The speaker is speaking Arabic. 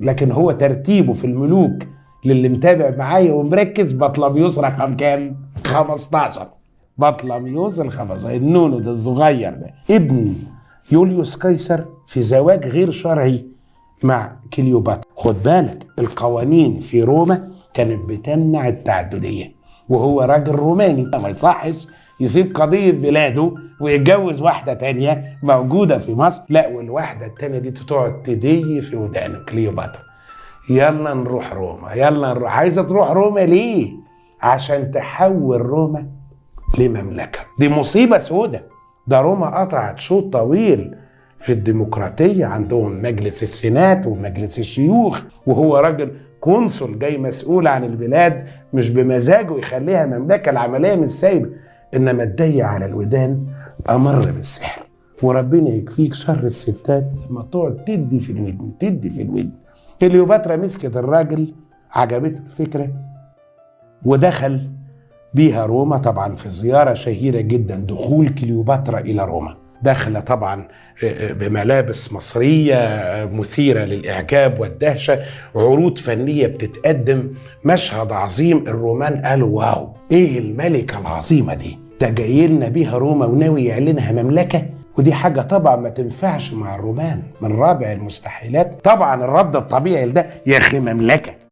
لكن هو ترتيبه في الملوك للي متابع معايا ومركز بطلميوس رقم كام؟ 15. بطلميوس ال15 النونو ده الصغير ده ابن يوليوس قيصر في زواج غير شرعي مع كليوباترا. خد بالك القوانين في روما كانت بتمنع التعددية، وهو راجل روماني ما يصحش يسيب قضية بلاده ويتجوز واحدة تانية موجودة في مصر، لا والواحدة التانية دي تقعد تدي في ودانه كليوباترا. يلا نروح روما، يلا نروح. عايزة تروح روما ليه؟ عشان تحول روما لمملكة. دي مصيبة سودة. ده روما قطعت شوط طويل في الديمقراطية، عندهم مجلس السينات ومجلس الشيوخ، وهو راجل قنصل جاي مسؤول عن البلاد، مش بمزاجه يخليها مملكة. العملية مش سايبة، إنما الضيق على الودان أمر بالسحر. وربنا يكفيك شر الستات لما تقعد تدي في الودن تدي في الودن. كليوباترا مسكت الراجل، عجبته الفكرة ودخل بيها روما، طبعا في زيارة شهيرة جدا دخول كليوباترا إلى روما. داخلة طبعا بملابس مصرية مثيرة للإعجاب والدهشة، عروض فنية بتتقدم، مشهد عظيم. الرومان قالوا واو، إيه الملكة العظيمة دي؟ ده جاي لنا بيها روما وناوي يعلنها مملكة؟ ودي حاجة طبعا ما تنفعش مع الرومان، من رابع المستحيلات. طبعا الرد الطبيعي لده يا أخي مملكة